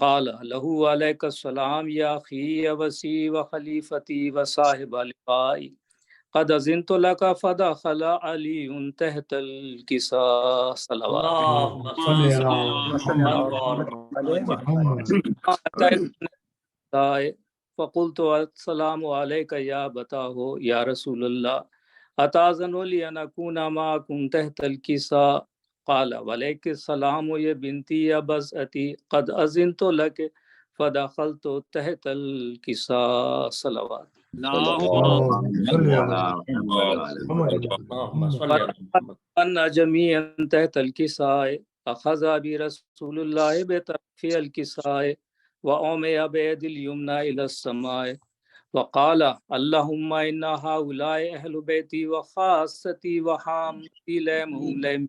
قال له عليك السلام يا أخي يا وسي وخليفتي وصاحب لقائي قد أذنت لك فدخل علي تحت الكساء صلوات اللهم صل على محمد. فقلت السلام عليك يا بتاه يا رسول الله أتأذن لي أن أكون معكم تحت الكساء قال وعليك السلام يا بنتي يا بزأتي قد أذنت لك فدخلت تحت الكساء صلوات. اللهم صل على محمد. أن جميعا تحت الكساء أخذ برسول الله بطرف الكساء وأومئ بيد اليمنى إلى السماء وقال اللهم إن هؤلاء أهل بيتي وخاصتي وحامتي لامهم لام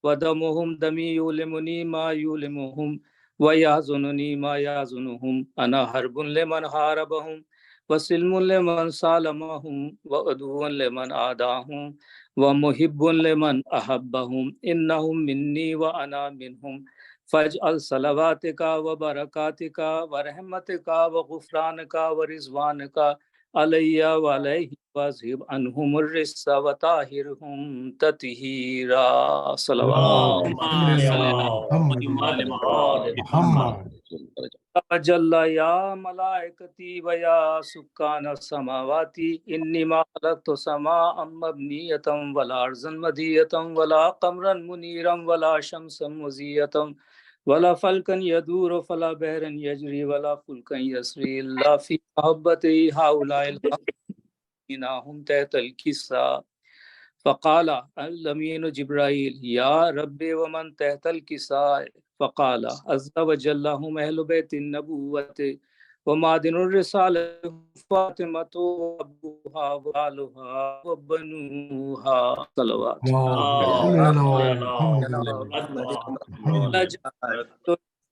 ودمهم دمي يؤلمني ما يؤلمهم ويحزنني ما يحزنهم أنا حرب لمن حاربهم وسلم لمن سالمهم وعدو لمن عاداهم ومحب لمن أحبهم إنهم مني وأنا منهم فاجعل صلواتك وبركاتك ورحمتك وغفرانك ورضوانك علی وعلیہ واذهب عنهم الرجس وطهرهم تطہیرا صلوات جل یا ملائکتی ویا سکان السماوات انی ما خلقت سماء مبنیتا ولا ارضا مدیتا ولا قمرا منیرا ولا شمسا مضیئتا ولا فلکا یدور فلا بحرا یجری ولا فلکا یسری الا فی محبتی هؤلاء الذین هم تحت الکساء فقال الامین جبرائیل یا رب ومن تحت الکساء فقال عز وجل هم اہل بیت النبوت ومعدن الرسالة فاطمة وابوها وآلها وبنوها صلوات.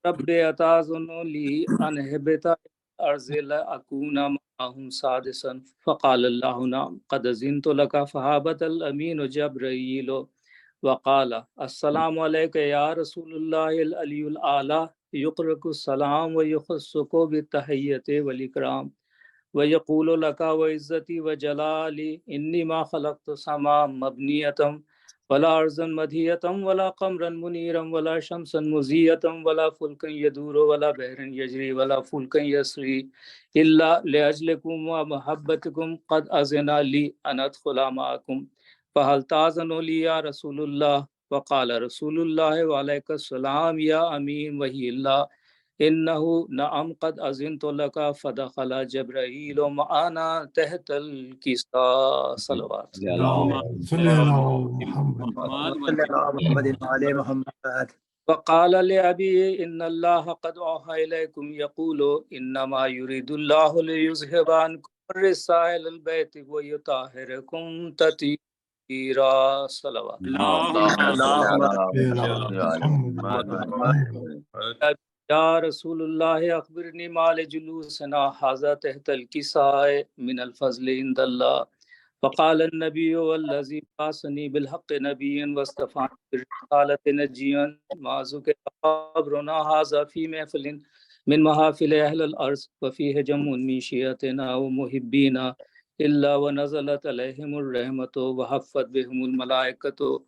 رب أتأذن لي أن أهبط الأرض لأكون معهم سادسا فقال الله نعم قد أذنت لك فهبط الأمين جبرائيل وقال السلام عليك يا رسول الله العلي الأعلى يقرأك السلام ويخصك بالتحية والإكرام ويقول لك وعزتي وجلالي إني ما خلقت سماء مبنية ولا أرضا مدهية ولا قمرا منيرا ولا شمسا مزية ولا فلكا يدور ولا بحر يجري ولا فلكا يسري إلا لأجلكم ومحبتكم قد أذن لي أن أدخل معكم فهل تأذن لي يا رسول الله وقال رسول الله وعليك السلام يا أمين وحي الله إنه نعم قد أذنت لك فدخل جبرائيل معنا تحت الكساء صلوات. اللهم صل على محمد وعلى محمد. وقال لأبي إن الله قد أوحى إليكم يقول إنما يريد الله ليذهب عنكم الرجال البيت ويطهركم تطهيرا صلوات. يا رسول الله أخبرني ما لجلوسنا هذا تحت الكساء من الفضل عند الله فقال النبي والذي بعثني بالحق نبيا واصطفاني بالرسالة نجيا ما ذكر خبرنا هذا في محفل من محافل أهل الأرض وفيه جمع من شيعتنا ومحبينا إلا ونزلت عليهم الرحمة وحفت بهم الملائكة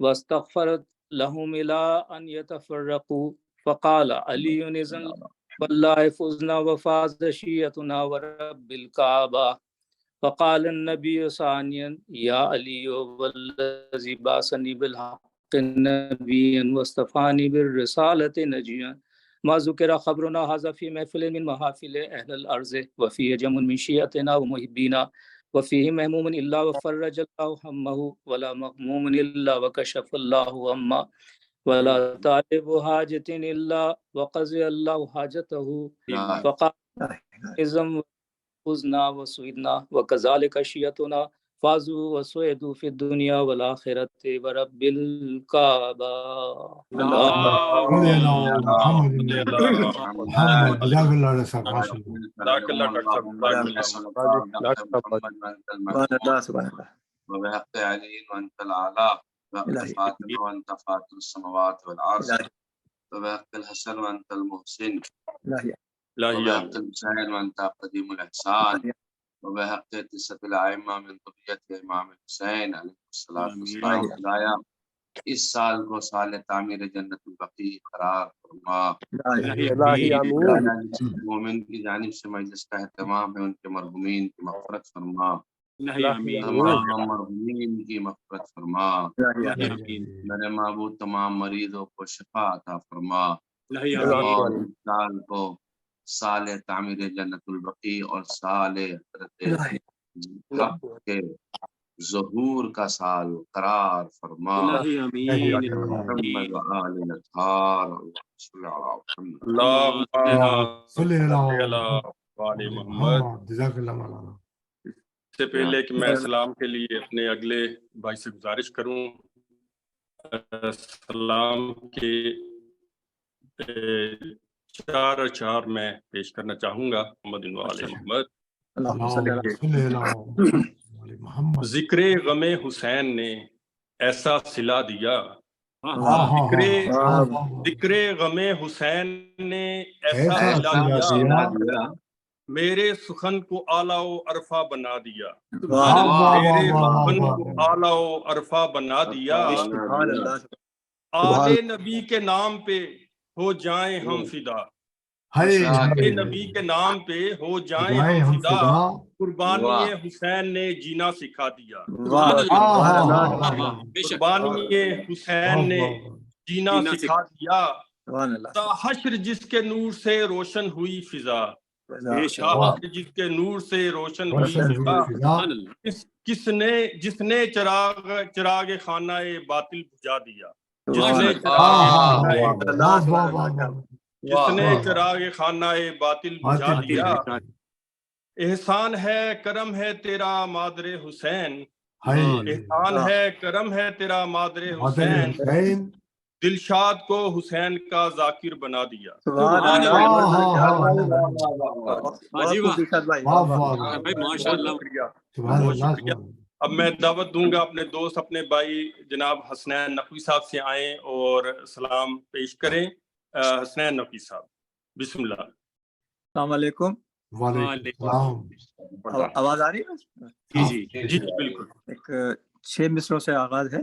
واستغفرت لهم إلى أن يتفرقوا فقال علي إذن والله فزنا وفاز شيعتنا ورب الكعبة فقال النبي ثانيا يا علي والذي بعثني بالحق نبيا واصطفاني بالرسالة نجيا ما ذكر خبرنا هذا في محفل من محافل أهل الأرض وفيه جمع من شيعتنا ومحبينا وفيه مهموم إلا وفرج الله همه ولا مغموم إلا وكشف الله همه ولا طالب حاجة إلا وقضي الله حاجته فقال إذن فزنا وسعدنا وكذلك شيعتنا فازوا وسعدوا في الدنيا والآخرة ورب الكعبة. وبحق علي وانت الاعلى وحق فاطمه وانت فاطر السماوات والارض وبحق الحسن وأنت المحسن الہیہ وبحق الحسين وأنت قديم الإحسان وبحق قصة الأئمة من ذرية إمام الحسين عليه الصلاة والسلام خدایا اس سال کو سال تعمیر جنت البقیع قرار فرما۔ مومن کی جانب سے مجلس کا اہتمام ہے، ان کے مرحومین کی مغفرت فرما، تمام مرحومین کی مغفرت فرما، میرے معبود تمام مریضوں کو شفا عطا فرما، اور اس سال کو سال تعمیر جنت البقیع اور سال حضرت حق کے ظہور کا سال قرار فرما۔ محمد و آل اطہار صلی اللہ صلی اللہ علیہ محمد۔ جزاک اللہ مولانا۔ اس سے پہلے کہ میں سلام کے لیے اپنے اگلے بھائی سے گزارش کروں، سلام کے چار اشعار میں پیش کرنا چاہوں گا۔ محمد و آل محمد۔ ذکر غم حسین نے ایسا صلہ دیا، ذکر غم حسین نے ایسا صلہ دیا، میرے سخن کو اعلیٰ و عرفہ بنا دیا، میرے سخن کو اعلیٰ و عرفہ بنا دیا، آل نبی کے نام پہ ہو جائیں ہم فدا، نبی کے نام پہ ہو جائیں ہم فدا، قربانی حسین نے جینا سکھا دیا، قربانی حسین نے جینا سکھا دیا، تا حشر جس کے نور سے روشن ہوئی فضا، جس کے نور سے روشن ہوئی فضا، جس نے چراغ خانہ باطل بجھا دیا، جس نے چراغ خانہ باطل بجھا دیا، احسان ہے کرم ہے تیرا مادر حسین، احسان ہے کرم ہے تیرا مادر حسین، دلشاد کو حسین کا ذاکر بنا دیا۔ اب میں دعوت دوں گا اپنے دوست، اپنے بھائی جناب حسنین نقوی صاحب سے آئیں اور سلام پیش کریں۔ حسنین نقوی صاحب، بسم اللہ۔ السلام علیکم۔ وعلیکم السلام۔ آواز آ رہی ہے؟ جی بالکل۔ ایک 6 مصروں سے آغاز ہے۔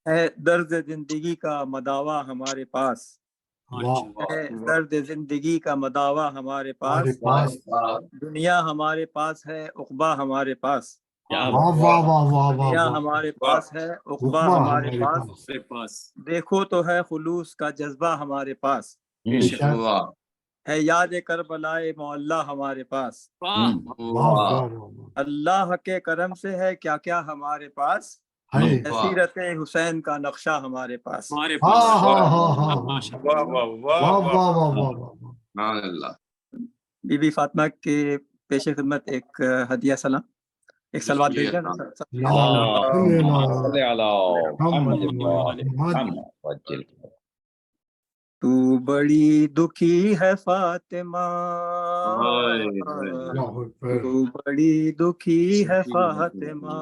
ہے درد زندگی کا مداوا ہمارے پاس، ہے درد زندگی کا مداوا ہمارے پاس، دنیا ہمارے پاس ہے عقبہ ہمارے پاس، دنیا ہمارے پاس ہے عقبہ ہمارے پاس، دیکھو تو ہے خلوص کا جذبہ ہمارے پاس، ہے یاد کربلائے معلیٰ ہمارے پاس، اللہ کے کرم سے ہے کیا کیا ہمارے پاس، سیرت حسین کا نقشہ ہمارے پاس۔ بی بی فاطمہ کے پیش خدمت ایک ہدیہ سلام، ایک سلوات بھیج دیں۔ تو بڑی دکھی ہے فاطمہ، تو بڑی دکھی ہے فاطمہ،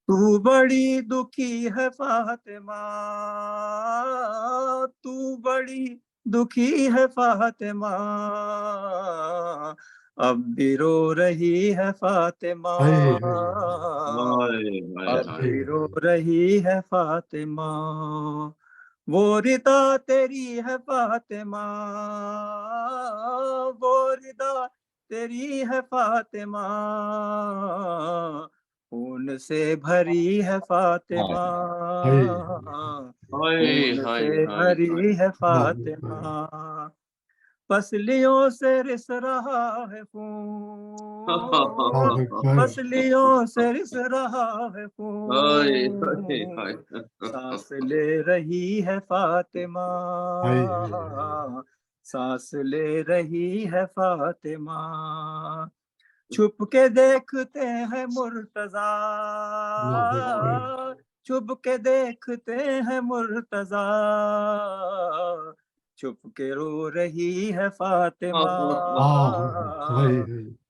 تو بڑی دکھی ہے فاطمہ، تو بڑی دکھی ہے فاطمہ، اب بھی رو رہی ہے فاطمہ، اب بھی رو رہی ہے فاطمہ، وہ ردا تیری ہے فاطمہ، وہ ردا تیری ہے فاطمہ، خون سے بھری ہے فاطمہ، خون سے بھری ہے فاطمہ، پسلیوں سے رس رہا ہے خون، پسلیوں سے رس رہا ہے خون، سانس لے رہی ہے فاطمہ، سانس لے رہی ہے فاطمہ، چھپ کے دیکھتے ہیں مرتضیٰ، چھپ کے دیکھتے ہیں مرتضیٰ، چھپ کے رو رہی ہے فاطمہ،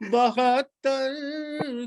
72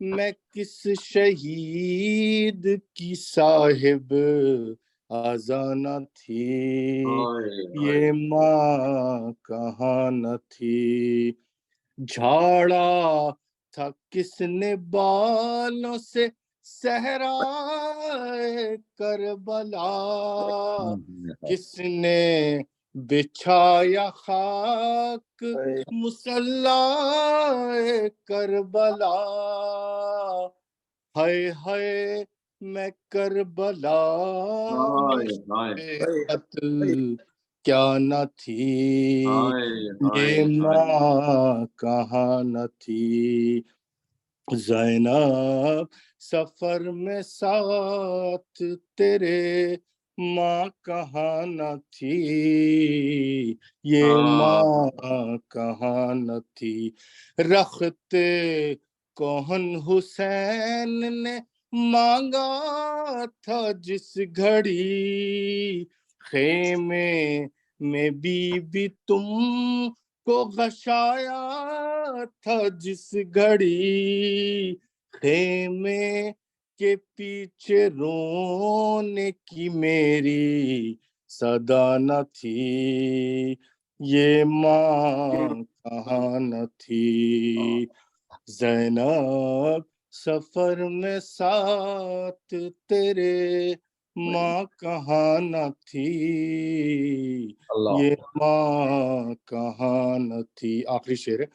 میں کس شہید کی صاحب آزانہ تھی، یہ ماں کہاں نہ تھی، جھاڑا تھا کس نے بالوں سے صحرائے کربلا، کس نے بچھایا خاک مصلی کربلا، ہائے ہائے میں کربلا میں قتل کیا نہ تھی، یہ ماں کہاں نہ تھی، زینب سفر میں ساتھ تیرے ماں کہاں نہ تھی، یہ ماں کہاں نہ تھی، رختے کون حسین نے مانگا تھا جس گھڑی، خیمے میں بی بی تم کو غشایا تھا جس گھڑی، خیمے کے پیچھے رونے کی میری صدا نہ تھی، یہ ماں کہاں نہ تھی، زینب سفر میں ساتھ تیرے ماں کہاں نہ تھی، یہ ماں کہاں نہ تھی۔ آخری شعر ہے،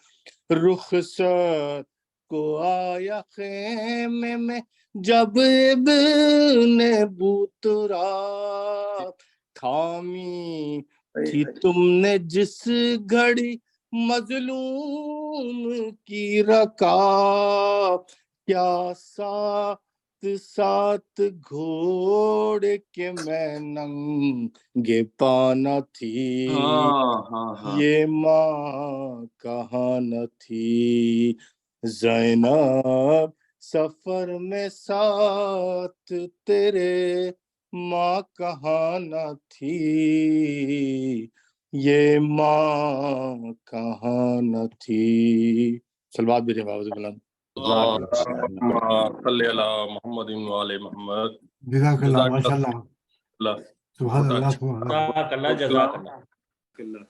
رخصت کو آیا خیمے میں جب ابن بوترا، تھامی تھی تم نے جس گھڑی مظلوم کی رکاب، کیا ساتھ گھوڑے کے میں ننگے پانا تھی، یہ ماں کہاں نہ تھی، زینب سفر میں ساتھ تیرے ماں کہاں نہ تھی، یہ ماں کہاں نہ تھی۔ صلوات بھیجیں بابا بلند۔ صلی اللہ محمد وآل محمد۔ جزاک اللہ، ماشاء اللہ، سبحان اللہ، سبحان اللہ، جزاک اللہ۔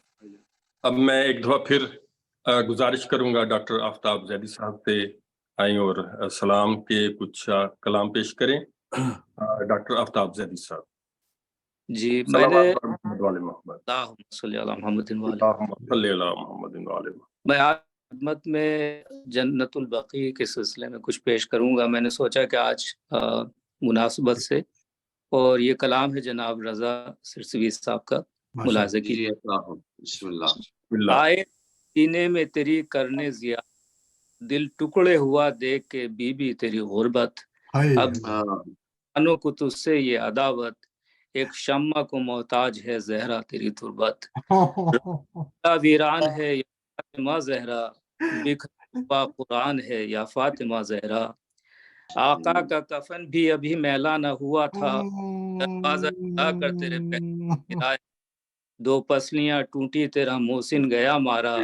اب میں ایک دفعہ پھر گزارش کروں گا ڈاکٹر آفتاب زیدی صاحب سے آئیں اور سلام کے کچھ کلام پیش کریں۔ ڈاکٹر آفتاب زیدی صاحب جی، میں نے محمد اللہم صلی علی محمد صلی اللہ محمد وآل محمد۔ میں آج خدمت میں جنت البقیع کے سلسلے میں کچھ پیش کروں گا۔ میں نے سوچا کہ آج مناسبت سے، اور یہ کلام ہے جناب رضا سرسوی صاحب کا، ملاحظہ کیجیے۔ بسم اللہ۔ آئے سینے میں تیری کرنے ضیا، دل ٹکڑے ہوا دیکھ کے بی بی تیری غربت، اب انو کو تجھ سے یہ عداوت، ایک شمع کو محتاج ہے زہرا تیری تربت، ویران ہے یا فاطمہ زہرا، بکھرا قرآن ہے یا فاطمہ زہرا، آقا کا کفن بھی ابھی میلا نہ ہوا تھا، دروازہ کھلا کر تیرے پہلے آئے، دو پسلیاں ٹوٹی تیرا محسن گیا مارا،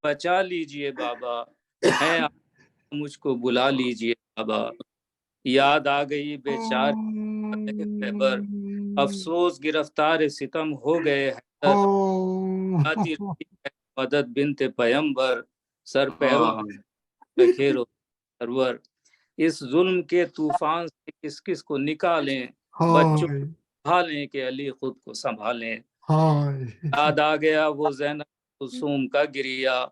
بچا لیجئے بابا، ہیں مجھ کو بلا لیجئے بابا، یاد آ گئی بیچار خیبر، افسوس گرفتار ستم ہو گئے حیدر، آتی رہی ہے مدد بنت پیمبر، سر پیروں رکھے رو سرور، اس ظلم کے طوفان سے کس کس کو نکالیں، بچوں کو سنبھالیں کہ علی خود کو سنبھالیں، یاد آ گیا وہ زینب کلثوم کا گریا،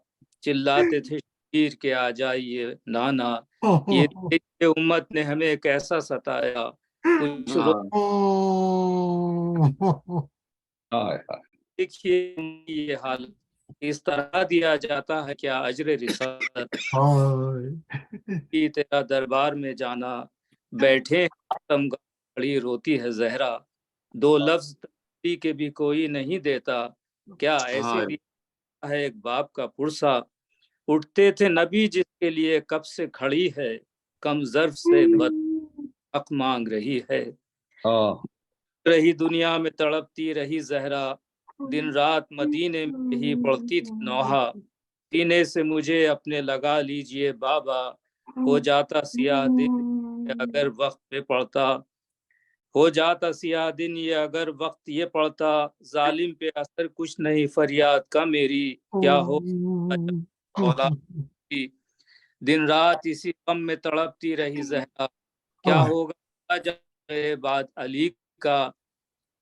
چلاتے تھے شیر کے آ جائیے نانا، یہ امت نے ہمیں کیسا ستایا، کچھ دیکھیے یہ حال، اس طرح دیا جاتا ہے کیا اجر رسالت، تیرا دربار میں جانا، بیٹھے تم کھڑی روتی ہے زہرا، دو لفظ کے بھی کوئی نہیں دیتا، کیا ایسے دیا ہے ایک باپ کا پرسا، اٹھتے تھے نبی جس کے لیے کب سے کھڑی ہے، کم ظرف سے بد حق مانگ رہی ہے، رہی دنیا میں تڑپتی رہی زہرا، دن رات مدینے میں ہی پڑھتی تھی نوحہ، سینے سے مجھے اپنے لگا لیجئے بابا، ہو جاتا سیاہ دن اگر وقت پہ پڑھتا، ہو جاتا سیاہ دن یہ اگر وقت یہ پڑھتا، ظالم پہ اثر کچھ نہیں فریاد کا میری، کیا ہو دن رات اسی غم میں تڑپتی رہی زہرا، کیا ہوگا جب بعد علی کا،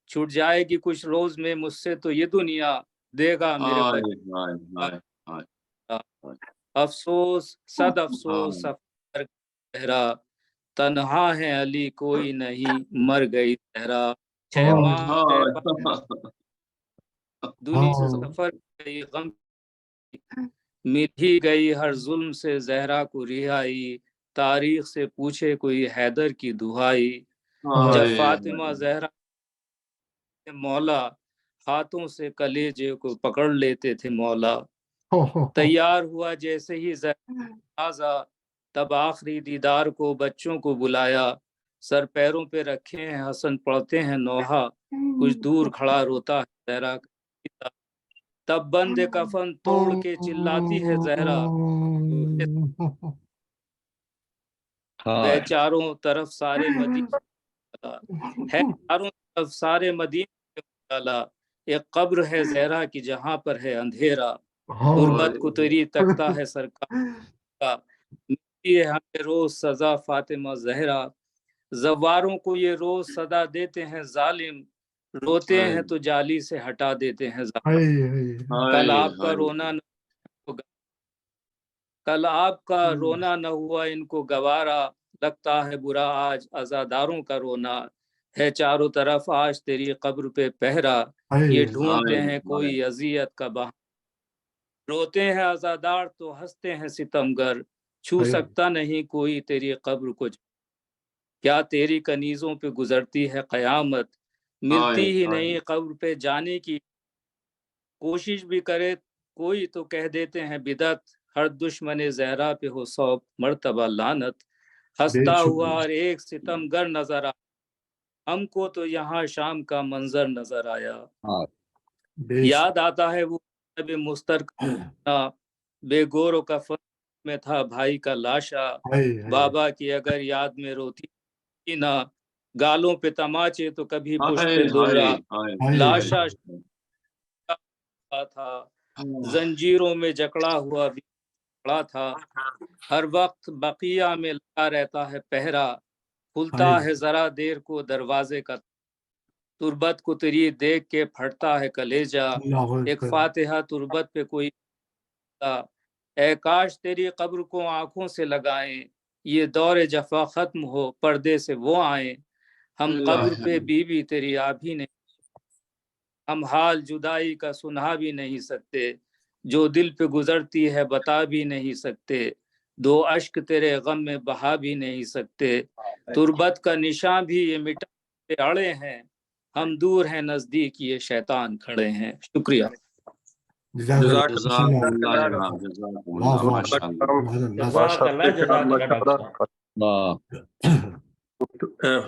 چھوٹ جائے گی کچھ روز میں مجھ سے تو یہ دنیا، دے گا میرے بچے افسوس صد افسوس سفر زہرا، تنہا ہے علی کوئی نہیں مر گئی زہرا، 6 ماہ دنیا سفر گئی غم مل ہی گئی ہر ظلم سے زہرا کو رہائی، تاریخ سے پوچھے کوئی حیدر کی دہائی، جب فاطمہ زہرا مولا ہاتھوں سے کلیجے کو پکڑ لیتے تھے مولا، تیار ہوا جیسے ہی زہرا تب آخری دیدار کو بچوں کو بلایا، سر پیروں پہ رکھے ہیں حسن پڑھتے ہیں نوحہ، کچھ دور کھڑا روتا ہے زہرا، تب بند کفن توڑ کے چلاتی ہے زہرا، چاروں طرف سارے مدینہ ہے، چاروں طرف سارے مدینہ، ایک قبر ہے زہرا کی جہاں پر ہے اندھیرا، تربت کو تری تکتا ہے سرکار کا، ملتی ہے ہمیں روز سزا فاطمہ زہرا، زواروں کو یہ روز صدا دیتے ہیں ظالم، روتے ہیں تو جالی سے ہٹا دیتے ہیں ظالم، کل آپ کا رونا کل آپ کا رونا نہ ہوا ان کو گوارا، لگتا ہے برا آج عزاداروں کا رونا، ہے چاروں طرف آج تیری قبر پہ پہرا، یہ ڈھونڈتے ہیں کوئی اذیت کا بہانہ، روتے ہیں عزادار تو ہنستے ہیں ستمگر، چھو سکتا نہیں کوئی تیری قبر کو، کیا تیری کنیزوں پہ گزرتی ہے قیامت، ملتی ہی نہیں قبر پہ جانے کی، کوشش بھی کرے کوئی تو کہہ دیتے ہیں بدعت، ہر دشمن زہرا پہ ہو 100 مرتبہ لعنت، ہنستا ہوا ہر ایک ستم گر نظر آیا، ہم کو تو یہاں شام کا منظر نظر آیا، یاد آتا ہے وہ نبی مسترکہ بے گور و کفن میں تھا بھائی کا لاشا، بابا کی اگر یاد میں روتی نہ، گالوں پہ تماچے تو کبھی پشت پہ درا، لاشا تھا زنجیروں میں جکڑا ہوا بھی پڑا تھا، ہر وقت بقیہ میں لگا رہتا ہے پہرا، کھلتا ہے ذرا دیر کو دروازے کا، تربت کو تری دیکھ کے پھٹتا ہے کلیجہ، ایک فاتحہ تربت پہ کوئی، اے کاش تیری قبر کو آنکھوں سے لگائیں، یہ دور جفا ختم ہو پردے سے وہ آئیں، ہم قبر پہ بی بی تیری آ بھی نہیں، ہم حال جدائی کا سنا بھی نہیں سکتے، جو دل پہ گزرتی ہے بتا بھی نہیں سکتے، 2 اشک تیرے غم میں بہا بھی نہیں سکتے، تربت کا نشان بھی یہ مٹا اڑے ہیں، ہم دور ہیں نزدیک یہ شیطان کھڑے ہیں، شکریہ۔ جزاک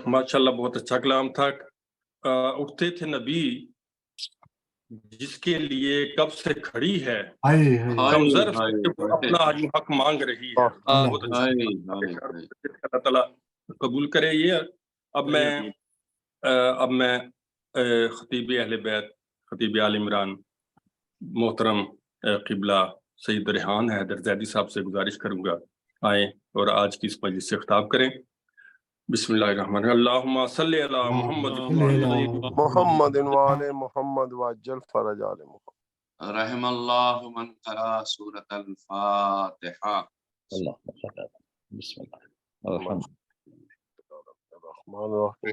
ماشاء اللہ، بہت اچھا کلام تھا۔ اٹھتے تھے نبی جس کے لیے کب سے کھڑی ہے، کمزر اپنا حق مانگ رہی ہے، بہت اچھا، اللہ تعالیٰ قبول کرے یہ۔ اب میں خطیب اہل بیت، خطیب آل عمران محترم قبلہ سید ریحان حیدر زیدی صاحب سے گزارش کروں گا آئیں اور آج کی اس مجلس سے خطاب کریں۔ بسم اللہ الرحمن الرحیم، اللہم صلی علی محمد وآل محمد وعجل فرج آل محمد۔ رحم اللہ من قرأ سورۃ الفاتحہ۔ بسم اللہ الرحمن الرحیم۔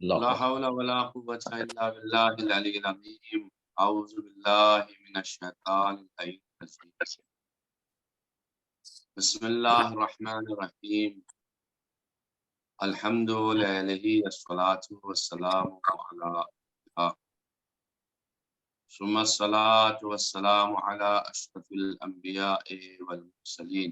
لا حول ولا قوة الا باللہ العلی العظیم۔ اعوذ باللہ من الشیطان الرجیم۔ بسم اللہ الرحمن الرحیم۔ الحمد للہ الصلاۃ والسلام علی ثم الصلاۃ والسلام علی اشرف الانبیاء والمرسلین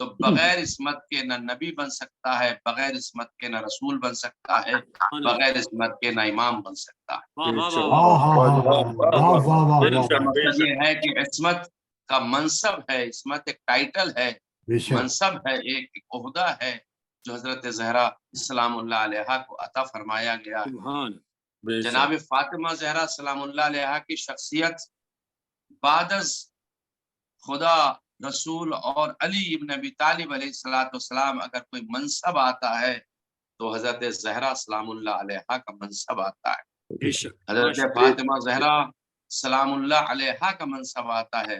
تو بغیر عصمت کے نہ نبی بن سکتا ہے، بغیر عصمت کے نہ رسول بن سکتا ہے، بغیر عصمت کے نہ امام بن سکتا ہے۔ مقصد یہ ہے کہ عصمت کا منصب ہے، عصمت ایک ٹائٹل ہے، منصب ہے، ایک عہدہ ہے جو حضرت زہرا سلام اللہ علیہا کو عطا فرمایا گیا ہے۔ جناب فاطمہ زہرا سلام اللہ علیہا کی شخصیت بعد از خدا، رسول اور علی ابن ابی طالب علیہ السلام اگر کوئی منصب آتا ہے تو حضرت زہرا سلام اللہ علیہا کا منصب آتا ہے۔ حضرت فاطمہ زہرا سلام اللہ علیہا کا منصب آتا ہے۔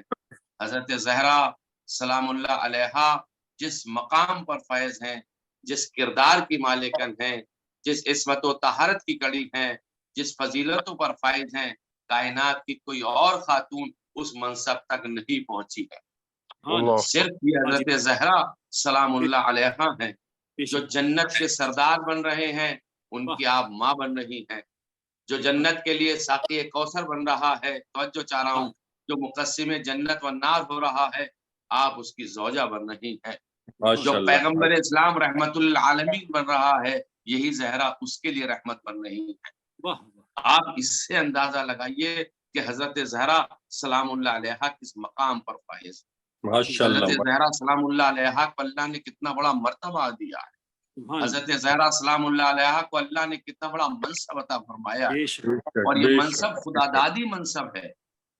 حضرت زہرا سلام اللہ علیہا جس مقام پر فائز ہیں، جس کردار کی مالکن ہیں، جس عصمت و طہارت کی کڑی ہیں، جس فضیلتوں پر فائز ہیں، کائنات کی کوئی اور خاتون اس منصب تک نہیں پہنچی ہے۔ صرف یہ حضرت زہرا سلام اللہ علیہا ہیں جو جنت کے سردار بن رہے ہیں، ان کی آپ ماں بن رہی ہیں۔ جو جنت کے لیے ساقی کوثر بن رہا ہے، توجہ چاہ رہا ہوں، جو مقسم جنت و نار ہو رہا ہے، آپ اس کی زوجہ بن رہی ہیں۔ جو پیغمبر اسلام رحمت للعالمین بن رہا ہے، یہی زہرا اس کے لیے رحمت بن رہی ہے۔ آپ اس سے اندازہ لگائیے کہ حضرت زہرا سلام اللہ علیہا کس مقام پر فائز ہے۔ حضرت زہرا سلام اللہ علیہا کو اللہ نے کتنا بڑا مرتبہ دیا ہے، حضرت زہرا سلام اللہ علیہا کو اللہ نے کتنا بڑا منصب عطا فرمایا ہے، اور یہ منصب خدا دادی منصب ہے۔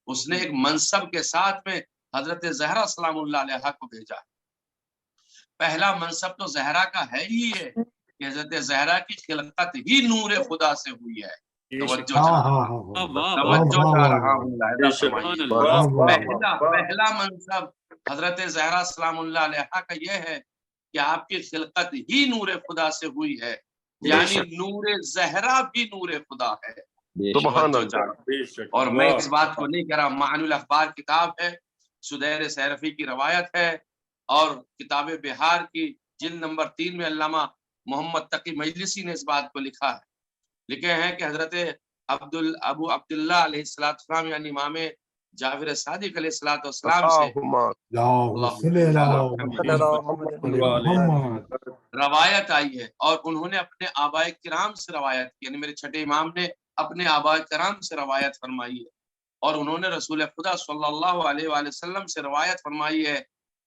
اس نے ایک منصب کے ساتھ میں حضرت زہرا سلام اللہ علیہا کو بھیجا ہے۔ پہلا منصب تو زہرا کا ہے ہی ہے کہ حضرت زہرا کی خلقت ہی نور خدا سے ہوئی ہے۔ توجہ چاہ رہا ہوں، پہلا منصب حضرت زہرا سلام اللہ علیہا کا یہ ہے کہ آپ کی خلقت ہی نور خدا سے ہوئی ہے، یعنی نور زہرا بھی نور خدا ہے۔ اور میں اس بات کو نہیں کہہ رہا، معانی الاخبار کتاب ہے، سدیر سیرفی کی روایت ہے، اور کتاب بہار کی جلد نمبر 3 میں علامہ محمد تقی مجلسی نے اس بات کو لکھا ہے، لکھے ہیں کہ حضرت ابو عبداللہ علیہ السلام یعنی امام جعفر صادق علیہ السلام سے روایت آئی ہے، اور انہوں نے اپنے آبائے کرام سے روایت کی، یعنی میرے چھٹے امام نے اپنے آبائے کرام سے روایت فرمائی ہے، اور انہوں نے رسول خدا صلی اللہ علیہ وآلہ وسلم سے روایت فرمائی ہے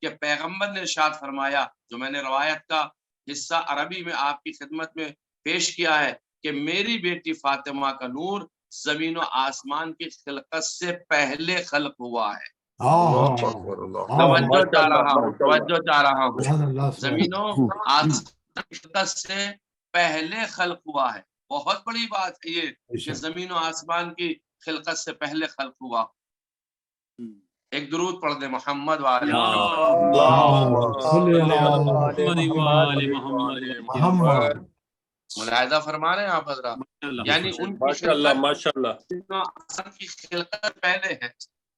کہ پیغمبر نے ارشاد فرمایا، جو میں نے روایت کا حصہ عربی میں آپ کی خدمت میں پیش کیا ہے، کہ میری بیٹی فاطمہ کا نور زمین و آسمان کی خلقت سے پہلے خلق ہوا ہے۔ توجہ چاہ رہا ہوں، زمین و آسمان کی خلقت سے پہلے خلق ہوا ہے۔ بہت بڑی بات ہے یہ کہ زمین و آسمان کی خلقت سے پہلے خلق ہوا۔ ایک درود پڑھ دے محمد وآل محمد۔ ملاحظہ فرما رہے ہیں آپ حضرات، یعنی ان کی خلقت پہلے ہے۔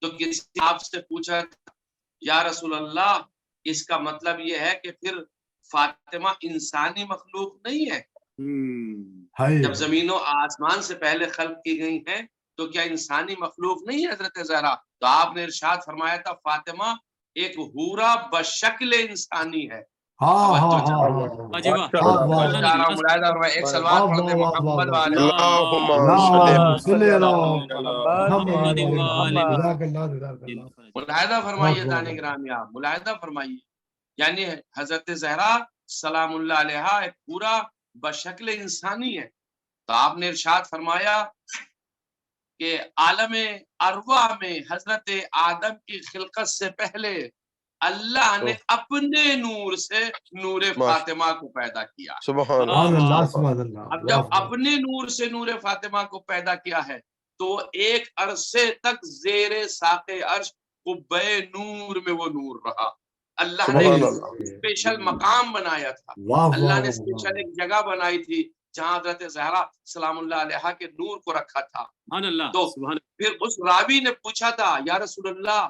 تو کسی آپ سے پوچھا یا رسول اللہ، اس کا مطلب یہ ہے کہ پھر فاطمہ انسانی مخلوق نہیں ہے؟ جب زمین و آسمان سے پہلے خلق کی گئی ہیں تو کیا انسانی مخلوق نہیں ہے حضرت زہرا؟ تو آپ نے ارشاد فرمایا تھا فاطمہ ایک حورا بشکل انسانی ہے۔ ایک سلوات پڑھ دے محمد ملاحظہ فرمائیے، دانے گرامی آپ ملاحظہ فرمائیے، یعنی حضرت زہرا سلام اللہ علیہا ایک پورا بشکل انسانی ہے۔ تو آپ نے ارشاد فرمایا کہ عالم ارواح میں حضرت آدم کی خلقت سے پہلے اللہ نے اپنے نور سے نور فاطمہ کو پیدا کیا۔ سبحان اللہ۔ اب جب اپنے نور سے نور فاطمہ کو پیدا کیا ہے تو ایک عرصے تک زیر ساق عرش قبہ نور میں وہ نور رہا۔ اللہ نے اسپیشل مقام بنایا تھا، اللہ نے اسپیشل ایک جگہ بنائی تھی جہاں حضرت زہرا سلام اللہ علیہا کے نور کو رکھا تھا۔ تو پھر اس راوی نے پوچھا تھا یا رسول اللہ،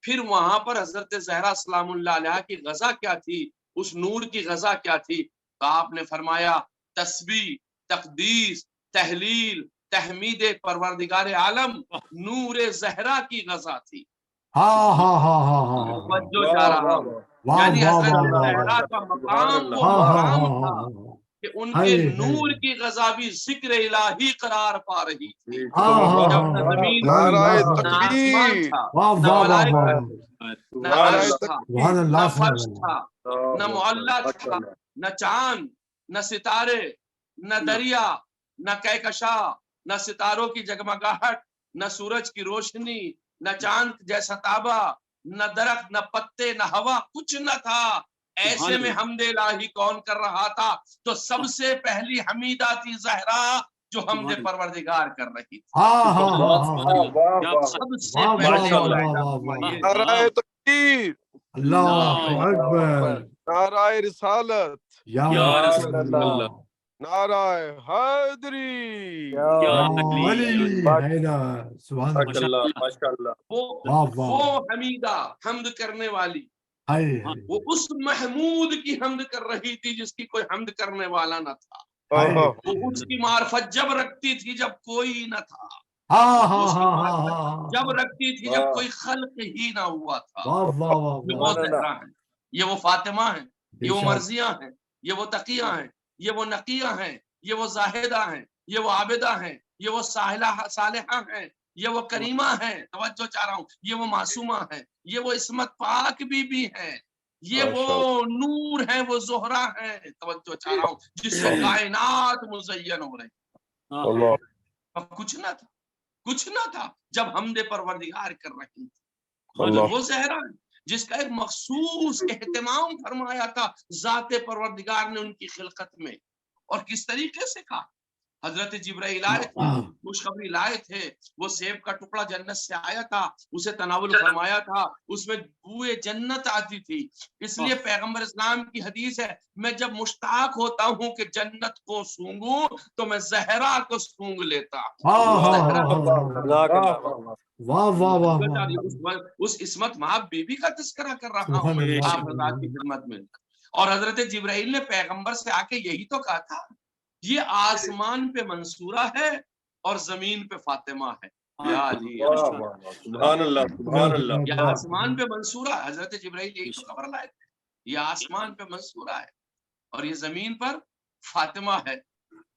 پھر وہاں پر حضرت زہرا سلام اللہ علیہا کی غذا کیا تھی، اس نور کی غذا کیا تھی؟ تو آپ نے فرمایا تسبیح، تقدیس، تحلیل، تحمید پروردگار عالم نور زہرا کی غذا تھی۔ یعنی حضرت زہرا کا مقام وہ مقام تھا کہ ان کے نور کی غذابی ذکر الہی قرار پا رہی تھی. جب نہ زمین نعرہ نہ آسمان تکبیر، تھا، نہ ملائکہ، نہ عرش تھا، نہ فرش تھا، نہ معلّہ تھا، نہ چاند، نہ ستارے، نہ دریا، نہ کہکشاں، نہ ستاروں کی جگمگاہٹ، نہ سورج کی روشنی، نہ چاند جیسا تابا، نہ درخت، نہ پتے، نہ ہوا، کچھ نہ تھا. ایسے میں حمد الہی کون کر رہا تھا؟ تو سب سے پہلی حمیدہ تھی زہرا جو حمد پروردگار کر رہی تھی. سب سے پہلے نعرہ تکبیر، اللہ اکبر، نعرہ رسالت، یا رسول اللہ، نعرہ حیدری، یا علی حیدر، سبحان اللہ، ماشاءاللہ. وہ حمیدہ حمد کرنے والی وہ اس محمود کی حمد کر رہی تھی جس کی کوئی حمد کرنے والا نہ تھا. وہ اس کی معرفت جب رکھتی تھی جب کوئی نہ تھا، اس کی معرفت جب رکھتی تھی جب کوئی خلق ہی نہ ہوا تھا. یہ وہ زہرا ہیں، یہ وہ فاطمہ ہیں، یہ وہ مرضیہ ہیں، یہ وہ تقیہ ہیں، یہ وہ نقیہ ہیں، یہ وہ زاہدہ ہیں، یہ وہ عابدہ ہیں، یہ وہ صالحہ ہیں، یہ وہ کریمہ ہیں، توجہ چاہ رہا ہوں، یہ وہ معصومہ ہیں، یہ وہ عصمت پاک بی بی ہیں، یہ وہ نور ہیں، وہ زہرا ہیں، توجہ چاہ رہا ہوں، جس سے کائنات مزین ہو رہی. کچھ نہ تھا، کچھ نہ تھا جب حمد پروردگار کر رہی تھی. وہ زہرا جس کا ایک مخصوص اہتمام فرمایا تھا ذات پروردگار نے ان کی خلقت میں. اور کس طریقے سے کہا؟ حضرت جبرائیل آئے تھے، خوشخبری لائے تھے، وہ سیب کا ٹکڑا جنت سے آیا تھا، اسے تناول فرمایا تھا، اس میں بوئے جنت آتی تھی. اس لیے پیغمبر اسلام کی حدیث ہے، میں جب مشتاق ہوتا ہوں کہ جنت کو سونگوں تو میں زہرا کو سونگ لیتا ہوں. اس عصمت مآب بی بی کا تذکرہ کر رہا ہوں آپ حضرات کی خدمت میں. اور حضرت جبرائیل نے پیغمبر سے آ کے یہی تو کہا تھا، یہ آسمان پہ منصورہ ہے اور زمین پہ فاطمہ ہے. سبحان اللہ، سبحان اللہ. یہ آسمان پہ منصورہ ہے، حضرت جبرائیل یہی تو خبر لائے تھے، یہ آسمان پہ منصورہ ہے اور یہ زمین پر فاطمہ ہے.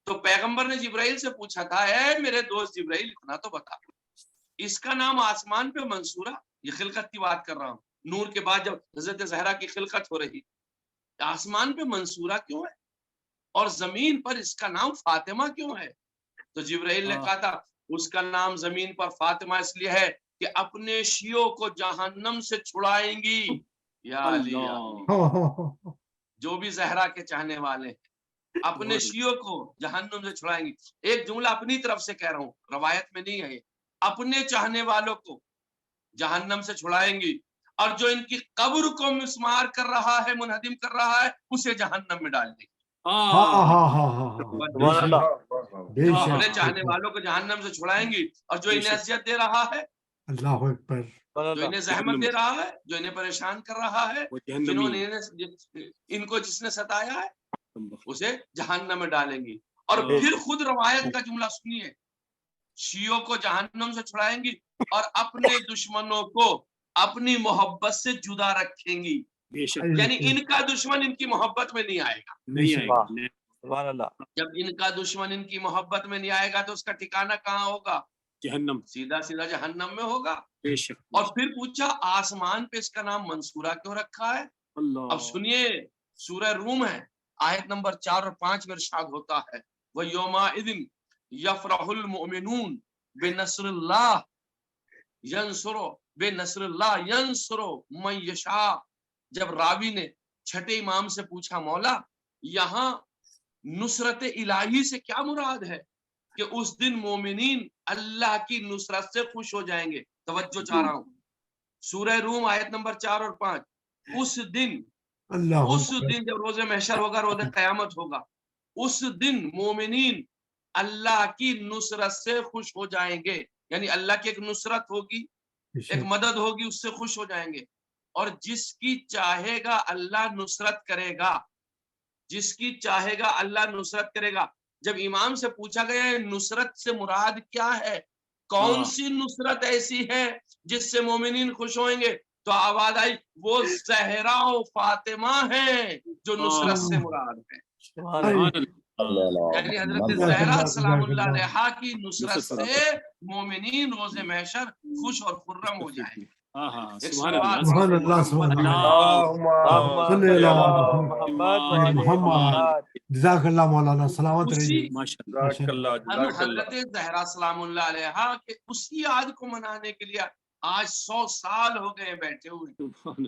تو پیغمبر نے جبرائیل سے پوچھا تھا، اے میرے دوست جبرائیل اتنا تو بتا، اس کا نام آسمان پہ منصورہ، یہ خلقت کی بات کر رہا ہوں، نور کے بعد جب حضرت زہرا کی خلقت ہو رہی، آسمان پہ منصورہ کیوں ہے اور زمین پر اس کا نام فاطمہ کیوں ہے؟ تو جبرائیل نے کہا تھا اس کا نام زمین پر فاطمہ اس لیے ہے کہ اپنے شیعوں کو جہنم سے چھڑائیں گی. یا علی، جو بھی زہرا کے چاہنے والے ہیں اپنے شیعوں کو جہنم سے چھڑائیں گی. ایک جملہ اپنی طرف سے کہہ رہا ہوں، روایت میں نہیں ہے، اپنے چاہنے والوں کو جہنم سے چھڑائیں گی اور جو ان کی قبر کو مسمار کر رہا ہے، منہدم کر رہا ہے، اسے جہنم میں ڈال دیں گے. اپنے چاہنے والوں کو جہنم سے چھڑائیں گی اور جو انہیں اذیت دے رہا ہے، اللہ اکبر، جو انہیں زحمت دے رہا ہے، جو انہیں پریشان کر رہا ہے، جنہوں نے ان کو جس نے ستایا ہے، اسے جہنم میں ڈالیں گی. اور پھر خود روایت کا جملہ سنیے، شیعوں کو جہنم سے چھڑائیں گی اور اپنے دشمنوں کو اپنی محبت سے جدا رکھیں گی. یعنی ان کا دشمن ان کی محبت میں نہیں آئے گا. جب ان کا دشمن ان کی محبت میں نہیں آئے گا تو اس کا ٹھکانہ کہاں ہوگا؟ جہنم، سیدھا سیدھا جہنم میں ہوگا. اور پھر پوچھا آسمان پہ اس کا نام منصورہ کیوں رکھا ہے؟ اب سنیے، سورہ روم ہے، آیت نمبر 4 اور 5 میں ارشاد ہوتا ہے، وَيَوْمَئِذٍ يَفْرَحُ الْمُؤْمِنُونَ بِنَصْرِ اللَّهِ يَنْصُرُ بِنَصْرِ اللَّهِ يَنْصُرُ مَن يَشَاءُ. جب راوی نے چھٹے امام سے پوچھا، مولا یہاں نصرت الہی سے کیا مراد ہے؟ کہ اس دن مومنین اللہ کی نصرت سے خوش ہو جائیں گے. توجہ چاہ رہا ہوں، سورہ روم آیت نمبر 4 اور 5. اس دن جب روز محشر ہوگا، روز قیامت ہوگا، اس دن مومنین اللہ کی نصرت سے خوش ہو جائیں گے. یعنی اللہ کی ایک نصرت ہوگی، ایک مدد ہوگی، اس سے خوش ہو جائیں گے. اور جس کی چاہے گا اللہ نصرت کرے گا، جس کی چاہے گا اللہ نصرت کرے گا. جب امام سے پوچھا گیا نصرت سے مراد کیا ہے، کون سی نصرت ایسی ہے جس سے مومنین خوش ہوئیں گے، تو آواز آئی وہ زہرا و فاطمہ ہیں جو نصرت سے مراد ہے، یعنی حضرت زہرا سلام اللہ علیہا کی نصرت سے مومنین روز محشر خوش اور خرم ہو جائیں گے۔ سبحان اللہ سبحان اللہ سبحان اللہ صلی اللہ محمد جزاک اللہ مولانا سلامت رہیے ماشاء اللہ ہم حضرت زہرا سلام اللہ علیہا کے اسی یاد کو منانے کے لیے آج 100 سال ہو گئے بیٹھے ہوئے۔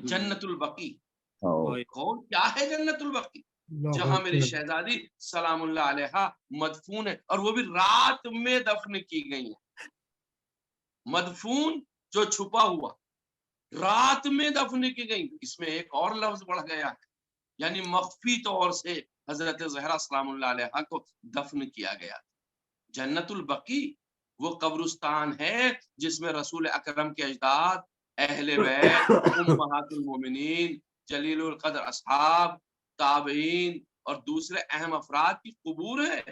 جنت البقیع کون کیا ہے؟ جنت البقیع جہاں میری شہزادی سلام اللہ علیہا مدفون ہے، اور وہ بھی رات میں دفن کی گئی ہے۔ مدفون جو چھپا ہوا، رات میں دفن کی گئی، اس میں ایک اور لفظ بڑھ گیا ہے، یعنی مخفی طور سے حضرت زہرا سلام اللہ علیہا کو دفن کیا گیا۔ جنت البقیع وہ قبرستان ہے جس میں رسول اکرم کے اجداد، اہل بیت، امہات المومنین، جلیل القدر اصحاب، تابعین اور دوسرے اہم افراد کی قبور ہے،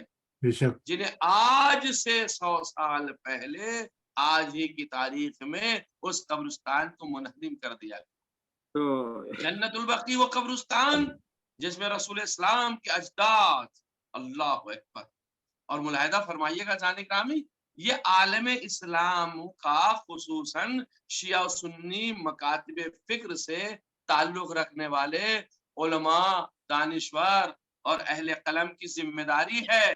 جنہیں آج سے 100 سال پہلے آج ہی کی تاریخ میں اس قبرستان کو منہدم کر دیا گیا۔ جنت البقیع وہ قبرستان جس میں رسول اسلام کے اجداد، اللہ اکبر، اور ملاحظہ فرمائیے گا جان گرامی، یہ عالم اسلام کا خصوصاً شیعہ و سنی مکاتب فکر سے تعلق رکھنے والے علماء، دانشور اور اہل قلم کی ذمہ داری ہے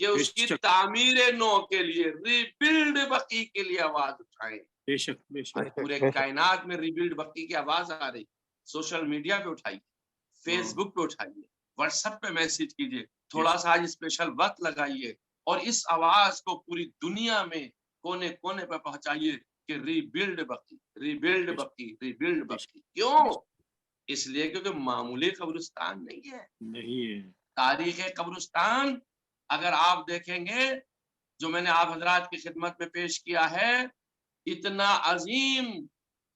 کہ اس کی تعمیر نو کے لیے، ری بلڈ بقیع کے لیے آواز اٹھائیں۔ بے شک بے شک، پورے کائنات میں ری بلڈ بقیع کی آواز آ رہی، سوشل میڈیا پہ اٹھائیے، فیس بک پہ اٹھائیے، واٹس ایپ پہ میسج کیجیے، تھوڑا سا آج اسپیشل وقت لگائیے اور اس آواز کو پوری دنیا میں کونے کونے پہ پہنچائیے کہ ری بلڈ بقیع، ری بلڈ بقیع، ری بلڈ بقیع۔ کیوں؟ اس لیے کیونکہ معمولی قبرستان نہیں ہے۔ تاریخ قبرستان اگر آپ دیکھیں گے جو میں نے آپ حضرات کی خدمت میں پیش کیا ہے، اتنا عظیم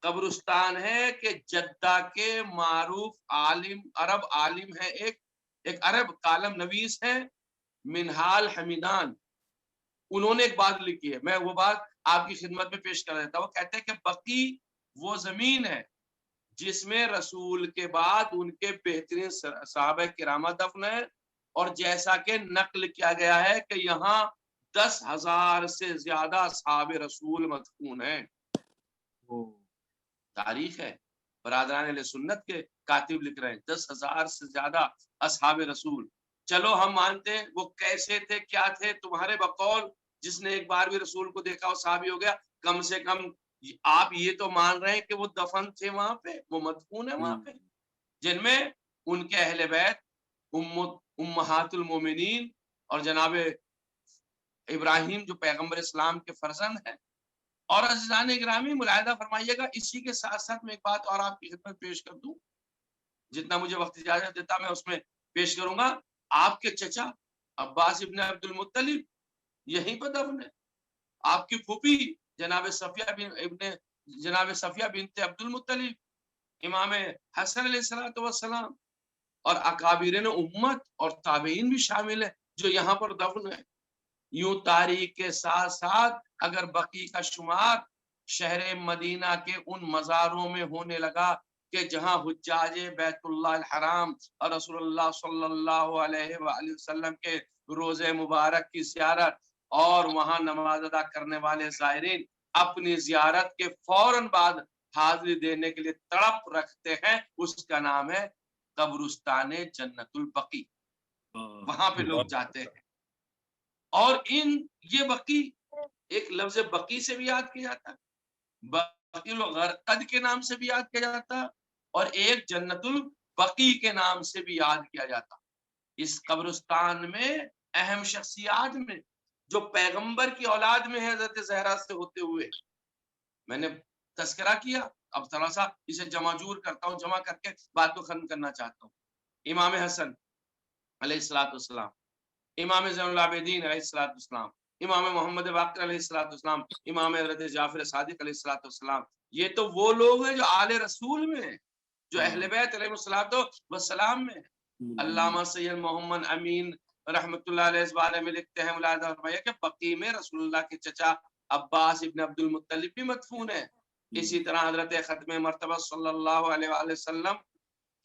قبرستان ہے کہ جدہ کے معروف عالم، عرب عالم ہے، ایک عرب کالم نویس ہے منہال حمیدان، انہوں نے ایک بات لکھی ہے، میں وہ بات آپ کی خدمت میں پیش کر دیتا ہوں۔ وہ کہتے ہیں کہ بقیع وہ زمین ہے جس میں رسول کے بعد ان کے بہترین صحابہ کرام دفن ہے، اور جیسا کہ نقل کیا گیا ہے کہ یہاں 10,000 سے زیادہ اصحاب رسول مدفون ہیں۔ تاریخ ہے، برادران اہل سنت کے کاتب لکھ رہے ہیں 10,000 سے زیادہ اصحاب رسول۔ چلو ہم مانتے ہیں وہ کیسے تھے، کیا تھے، تمہارے بقول جس نے ایک بار بھی رسول کو دیکھا وہ صحابی ہو گیا، کم سے کم آپ یہ تو مان رہے ہیں کہ وہ دفن تھے وہاں پہ، وہ مدفون ہے وہاں پہ، جن میں ان کے اہل بیت، امہات المومنین اور جناب ابراہیم جو پیغمبر اسلام کے فرزند ہیں۔ اور عزیزان اکرامی ملاحظہ فرمائیے گا، اسی کے ساتھ ساتھ میں ایک بات اور آپ کی خدمت پیش کر دوں، جتنا مجھے وقت اجازت دیتا میں اس میں پیش کروں گا۔ آپ کے چچا عباس ابن عبد المطلب یہیں پر دفن ہے، آپ کی پھوپھی جناب صفیہ بنت عبد المطلب، امام حسن علیہ السلام اور اکابرین امت اور تابعین بھی شامل ہیں جو یہاں پر دفن ہیں۔ یوں تاریخ کے ساتھ ساتھ اگر بقیع کا شمار شہر مدینہ کے ان مزاروں میں ہونے لگا کہ جہاں حجاج بیت اللہ الحرام اور رسول اللہ صلی اللہ علیہ وآلہ وسلم کے روزے مبارک کی زیارت اور وہاں نماز ادا کرنے والے زائرین اپنی زیارت کے فوراً بعد حاضری دینے کے لیے تڑپ رکھتے ہیں، اس کا نام ہے قبرستان جنت البقیع۔ وہاں پہ لوگ جاتے ہیں، اور یہ بقیع ایک لفظ بقیع سے بھی یاد کیا جاتا ہے، بقیع الغرقد کے نام سے بھی یاد کیا جاتا ہے، اور ایک جنت البقیع کے نام سے بھی یاد کیا جاتا۔ اس قبرستان میں اہم شخصیات میں جو پیغمبر کی اولاد میں ہے حضرت زہرا سے ہوتے ہوئے، میں نے تذکرہ کیا، اب تھوڑا سا اسے جمع جور کرتا ہوں، جمع کر کے بات کو ختم کرنا چاہتا ہوں۔ امام حسن علیہ السلام، امام زین العابدین علیہ السلام، امام محمد باقر علیہ السلام، امام حضرت جعفر صادق علیہ السلام، یہ تو وہ لوگ ہیں جو آل رسول میں ہیں، جو اہل بیت علیہ السلام میں ہیں۔ علامہ سید محمد امین رحمۃ اللہ علیہ اس بارے میں لکھتے ہیں، ملاحظہ فرمائیے کہ بقیع میں رسول اللہ کے چچا عباس ابن عبد المطلب بھی مدفون ہیں، اسی طرح حضرت ختم مرتبہ صلی اللہ علیہ وآلہ وسلم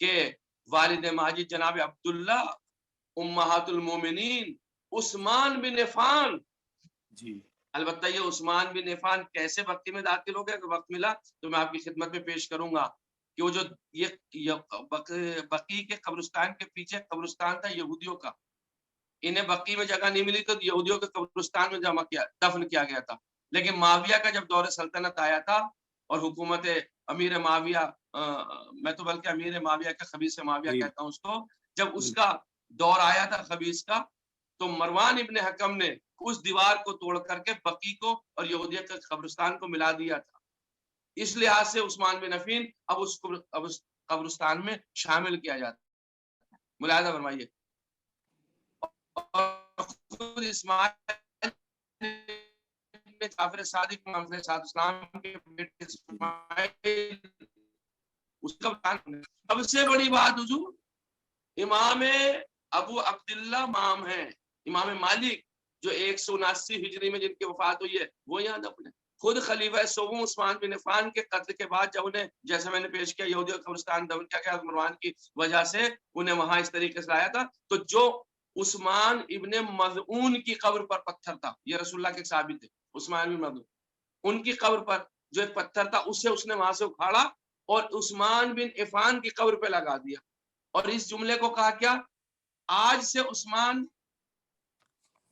کے والد ماجد جناب عبداللہ امہات المومنین عثمان بن عفان، جی البتہ یہ عثمان بن عفان کیسے بقی میں داخل ہو گئے، اگر وقت ملا تو میں آپ کی خدمت میں پیش کروں گا کہ وہ جو یہ بقی کے قبرستان کے پیچھے قبرستان تھا یہودیوں کا، انہیں بقی میں جگہ نہیں ملی تو یہودیوں کے قبرستان میں دفن کیا گیا تھا. لیکن معاویہ کا جب دور سلطنت آیا تھا اور حکومت امیر معاویہ، میں تو بلکہ امیر معاویہ کا خبیث معاویہ کہتا ہوں اس کو، جب اس کا دور آیا تھا خبیث کا، تو مروان ابن حکم نے اس دیوار کو توڑ کر کے بقی کو اور یہودیہ کے قبرستان کو ملا دیا تھا. اس لحاظ سے عثمان بن عفان اب اس قبرستان میں شامل کیا جاتا ہے. ملاحظہ فرمائیے. اور خود اسماعیل جعفر صادق اسلام کے بیٹے اسماعیل، اس کا سب سے بڑی بات حضور امام ابو عبداللہ امام ہیں، امام مالک جو 179 ہجری میں جن کی وفات ہوئی ہے وہ یہاں دفن ہے. خود خلیفہ سوم عثمان بن عفان کے قتل کے بعد جب انہیں، جیسے میں نے پیش کیا، یہودیوں کا قبرستان دفن کیا گیا مروان کی وجہ سے، انہیں وہاں اس طریقے سے لایا تھا. تو جو عثمان ابن مظعون کی قبر پر پتھر تھا، یہ رسول اللہ کے صحابی تھے، عثمان بن مظعون، ان کی قبر پر جو ایک پتھر تھا اسے اس نے وہاں سے اکھاڑا اور عثمان بن عفان کی قبر پہ لگا دیا، اور اس جملے کو کہا کیا، آج سے عثمان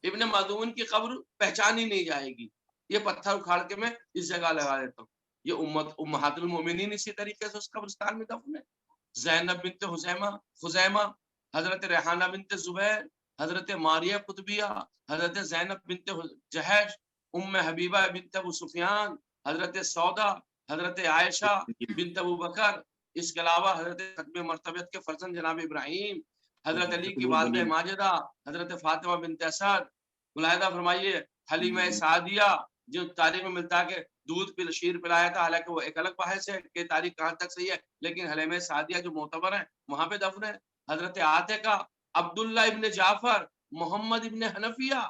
ابن مظعون کی قبر پہچانی نہیں جائے گی، یہ پتھر اکھاڑ کے میں اس جگہ لگا دیتا ہوں. یہ امہات المومنین اسی طریقے سے اس قبرستان میں دفن ہے. زینب بنت خزیمہ، حضرت ریحانہ بنت زبیر، حضرت ماریہ قطبیہ، حضرت زینب بنت جہش، ام حبیبہ بنت ابو سفیان، حضرت سودا، حضرت عائشہ بنت ابو بکر، اس کے علاوہ حضرت ختم مرتبت کے فرزند جناب ابراہیم، حضرت علی کی والدہ ماجدہ، حضرت فاطمہ بنت اسد. ملاحظہ فرمائیے حلیمہ سعدیہ جو تاریخ میں ملتا ہے کہ دودھ پہ شیر پلایا تھا، حالانکہ وہ ایک الگ بحث ہے کہ تاریخ کہاں تک صحیح ہے، لیکن حلیمہ سعدیہ جو معتبر ہیں وہاں پہ دفن ہے. حضرت عاتقہ، عبداللہ ابن جعفر، محمد ابن حنفیہ،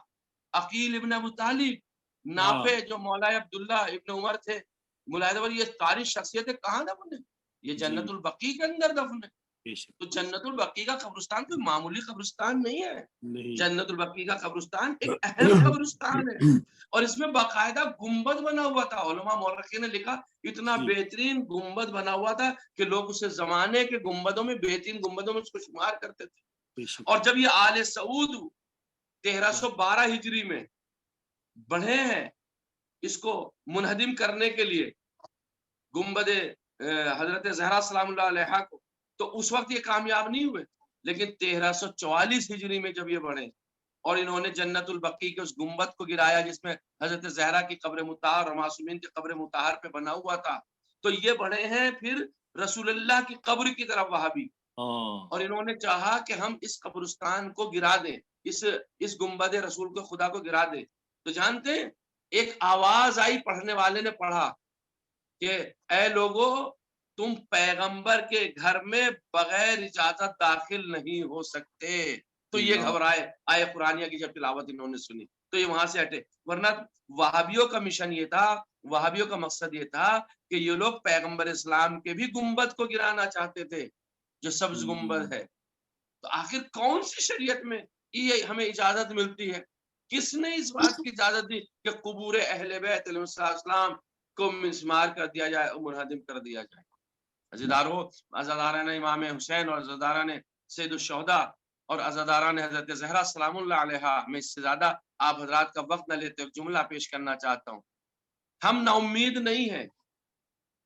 عقیل ابن ابو طالب، نافع جو مولا عبداللہ ابن عمر تھے. ملاحظہ یہ تاریخ شخصیتیں کہاں دفن ہے؟ یہ جنت البقیع کے اندر دفن ہے. تو جنت البقیع کا قبرستان کوئی معمولی قبرستان نہیں ہے. جنت البقیع کا قبرستان ایک اہم قبرستان ہے، اور اس میں باقاعدہ گنبد بنا ہوا تھا. علماء مورخین نے لکھا اتنا بہترین گنبد بنا ہوا تھا کہ لوگ اسے زمانے کے گنبدوں میں، بہترین گنبدوں میں اس کو شمار کرتے تھے. اور جب یہ آل سعود 1312 ہجری میں بڑھے ہیں اس کو منہدم کرنے کے لیے گنبد حضرت زہرا سلام اللہ علیہا کو، تو اس وقت یہ کامیاب نہیں ہوئے. لیکن 1344 ہجری میں جب یہ بڑھے اور انہوں نے جنت البقیع کے اس گنبد کو گرایا جس میں حضرت زہرا کی قبر مطہر اور معصومین کی قبر مطہر پہ بنا ہوا تھا، تو یہ بڑھے ہیں پھر رسول اللہ کی قبر کی طرف وہابی. اور انہوں نے چاہا کہ ہم اس قبرستان کو گرا دیں، اس گنبد رسول کو خدا کو گرا دیں. تو جانتے ہیں ایک آواز آئی، پڑھنے والے نے پڑھا کہ اے لوگو تم پیغمبر کے گھر میں بغیر اجازت داخل نہیں ہو سکتے. تو یہ گھبرائے، آئے قرآنیہ کی جب تلاوت انہوں نے سنی تو یہ وہاں سے ہٹے. ورنہ وہابیوں کا مشن یہ تھا، وہابیوں کا مقصد یہ تھا کہ یہ لوگ پیغمبر اسلام کے بھی گنبد کو گرانا چاہتے تھے جو سبز گنبد ہے. تو آخر کون سی شریعت میں یہ ہمیں اجازت ملتی ہے؟ کس نے اس بات کی اجازت دی کہ قبور اہل بیت علیہ السلام کو مسمار کر دیا جائے اور منہدم کر دیا جائے؟ عزاداران امام حسین اور عزاداران سید الشہداء اور عزاداران حضرت زہرا سلام اللہ علیہا، میں اس سے زیادہ آپ حضرات کا وقت نہ لیتے ایک جملہ پیش کرنا چاہتا ہوں. ہم نا امید نہیں ہیں،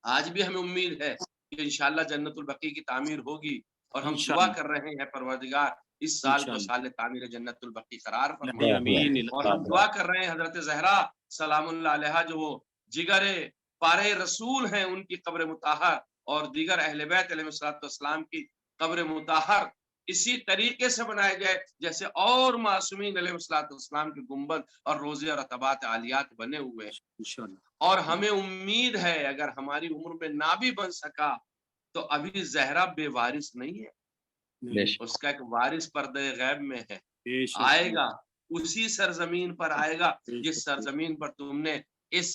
آج بھی ہمیں امید ہے کہ انشاءاللہ جنت البقیع کی تعمیر ہوگی، اور ہم دعا کر رہے ہیں پروردگار اس سال کو سال تعمیر جنت البقیع قرار فرمائے. اور ہم دعا کر رہے ہیں حضرت زہرا سلام اللہ علیہا جو وہ جگر پارے رسول ہیں، ان کی قبر مطہر اور دیگر اہل بیت علیہ السلام کی قبر مطہر اسی طریقے سے بنائے جائے جیسے اور معصومین علیہ السلام کے گنبد اور روضے اور رتبات عالیات بنے ہوئے ہیں. اور ہمیں امید ہے اگر ہماری عمر میں نہ بھی بن سکا تو ابھی زہرا بے وارث نہیں ہے، اس کا ایک وارث پردہ غیب میں ہے، آئے گا اسی سرزمین پر آئے گا جس سرزمین پر تم نے اس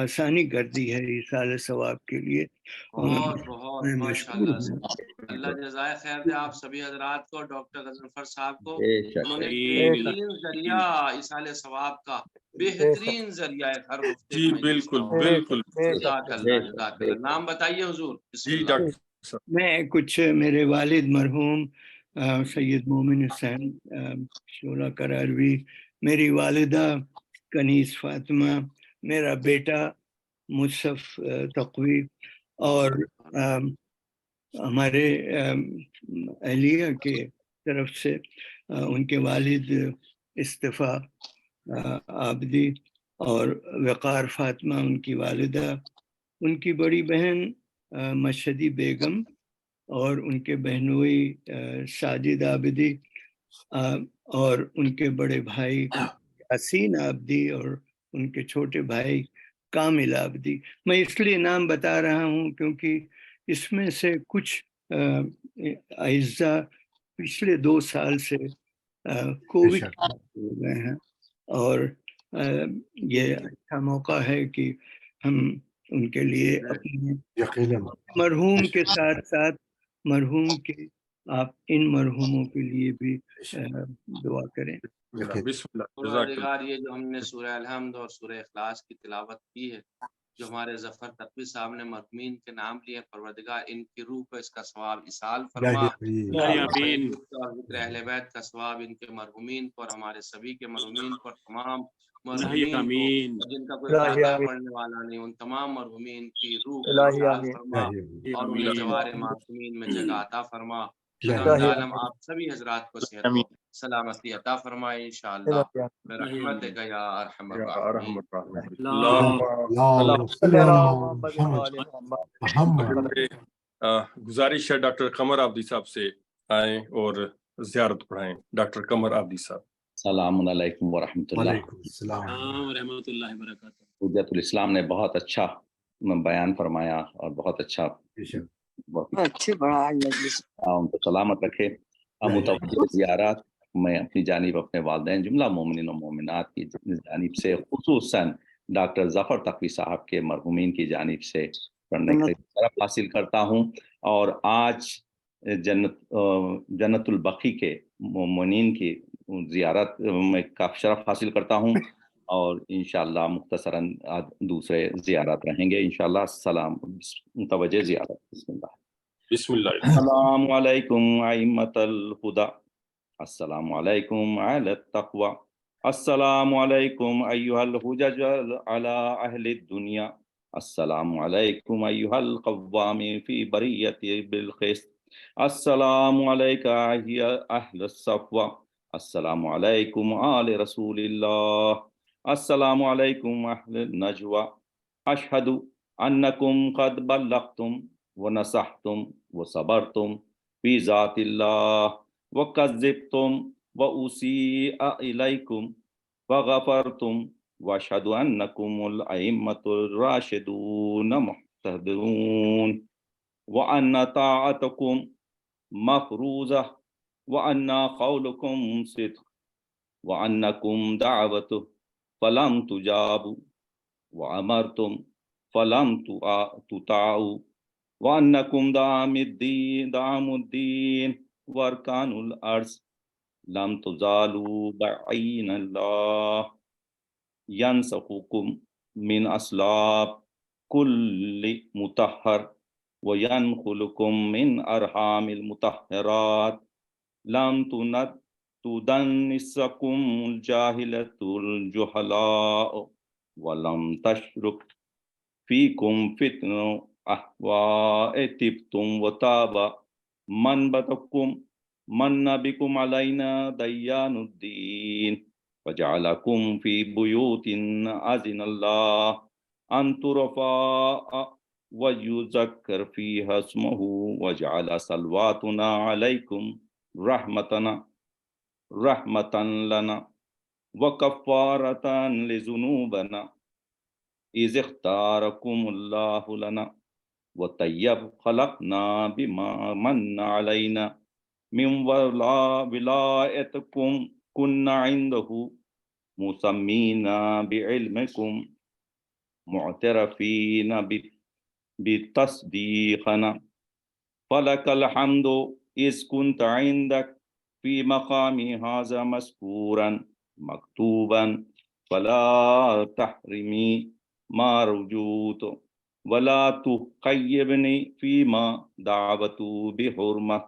آسانی کر دی ہے ایصال ثواب کے لیے. بہت بہت میں ماشاء مشکور اللہ ہوں. اللہ جزائے خیر دے آپ سبھی حضرات کو، ڈاکٹر غضنفر صاحب کو. انہوں نے آمین۔ بہترین ذریعہ ایصال ثواب کا، بہترین ذریعہ ہے ہر ہفتے جی کا مجلس بالکل کا. بالکل. جزاک اللہ جزاک اللہ. نام بتائیے حضور. بسم جی اللہ. ڈاکٹر صاحب. میں کچھ میرے والد مرحوم سید مومن حسین شعلہ کراروی، میری والدہ کنیز فاطمہ، میرا بیٹا مصطف تقوی، اور ہمارے اہلیہ کے طرف سے ان کے والد استفا عابدی اور وقار فاطمہ ان کی والدہ، ان کی بڑی بہن مشہدی بیگم اور ان کے بہنوئی ساجد عابدی، اور ان کے بڑے بھائی حسین عابدی اور ان کے چھوٹے بھائی کامل عابدی. میں اس لیے نام بتا رہا ہوں کیونکہ اس میں سے کچھ اعزاء پچھلے 2 سال سے کووڈ ہو گئے ہیں، اور یہ اچھا موقع ہے کہ ہم ان کے لیے اپنے مرحوم کے ساتھ ساتھ مرحوم کے آپ ان مرحوموں کے لیے بھی دعا کریں. بسم اللہ. پروردگار یہ جو ہم نے سورہ الحمد اور سورہ اخلاص کی تلاوت کی ہے، جو ہمارے ظفر تقوی صاحب نے مرحومین کے نام لیے، پروردگار ان کی روح کو اس کا ثواب ایصال فرما. آمین۔ اور ذکر اہل بیت کا ثواب ان کے مرحومین کو اور ہمارے سبھی کے مرحومین کو اور تمام الہی مرحومین کو، آمین۔ جن کا کوئی خاطہ پڑھنے والا نہیں، ان تمام مرحومین کی روح کو ایصال فرما اور انہیں جوار معصومین میں جگہ عطا فرما. خداوند عالم آپ سبھی حضرات کو صحت و سلامتی عطا فرمائے انشاءاللہ برحمتک یا ارحم الراحمین. گزارش ہے ڈاکٹر قمر عابدی صاحب سے آئیں اور زیارت پڑھائیں. ڈاکٹر قمر عابدی صاحب. السلام علیکم ورحمۃ اللہ. وعلیکم السلام ورحمۃ اللہ وبرکاتہ. حجت الاسلام نے بہت اچھا بیان فرمایا اور بہت اچھا ان کو سلامت رکھے. متوجہ زیارات میں اپنی جانب اپنے والدین جملہ مومنین و مومنات کی جانب سے، خصوصاً ڈاکٹر ظفر تقوی صاحب کے مرحومین کی جانب سے پڑھنے کی طرف حاصل کرتا ہوں، اور آج جنت البقیع کے مومنین کی زیارت میں کا شرف حاصل کرتا ہوں، اور انشاءاللہ مختصراً دوسرے زیارت رہیں گے انشاءاللہ. السلام متوجہ زیارت. بسم اللہ. بسم اللہ. السلام علیکم ائمۃ الہدی، السلام علیکم اہل التقوی، السلام علیکم ایھا الحجج علی اہل الدنیا، السلام علیکم ایھا القوامین فی بریۃ بالقسط، السلام علیک ایھا اہل الصفوہ، السلام علیکم آل رسول اللہ، السلام علیکم اہل النجوى، اشہد انکم قد بلغتم ونصحتم وصبرتم فی ذات اللہ وکذبتم واسیء الیکم فغفرتم واشہد انکم الائمۃ الراشدون مہتدون وان طاعتکم مفروضہ وان قولکم صدق وانکم دعوت فلم تجابوا وامرتم فلم تطاعوا وانکم دعام الدین وارکان الارض لم تزالوا بعین اللہ ینسخکم من اصلاب کل مطہر وینخلکم من ارحام المطہرات لم تدنسکم الجاہلۃ الجہلاء ولم تشرک فیکم فتن احواء تبتم وتاب من بکم علینا دیان الدین وجعلکم فی بیوت اذن اللہ ان ترفع ویذکر فیہا اسمہ وجعل صلواتنا علیکم رحمتا لنا وکفارتا لذنوبنا اذ اختارکم اللہ لنا وطیب خلقنا بما من علینا من ولایتکم کن عندہ مسمین بعلمکم معترفين بتصديقنا فلك الحمد إذ كنت عندك في مقامي هذا مذكورا مكتوبا فلا تحرمي ما رجوت ولا تقيبني فيما دعوت بحرمة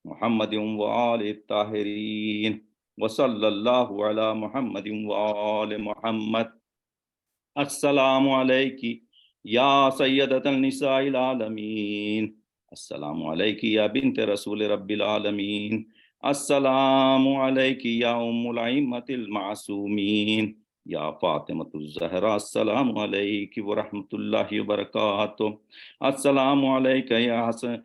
محمد وآل الطاهرين وصلى الله على محمد وآل محمد. السلام عليك يا سيدة النساء العالمين، السلام عليك يا بنت رسول رب العالمين، السلام عليك يا أم الأئمة المعصومين يا فاطمة الزهراء، السلام عليك ورحمة الله وبركاته. السلام عليك يا حسن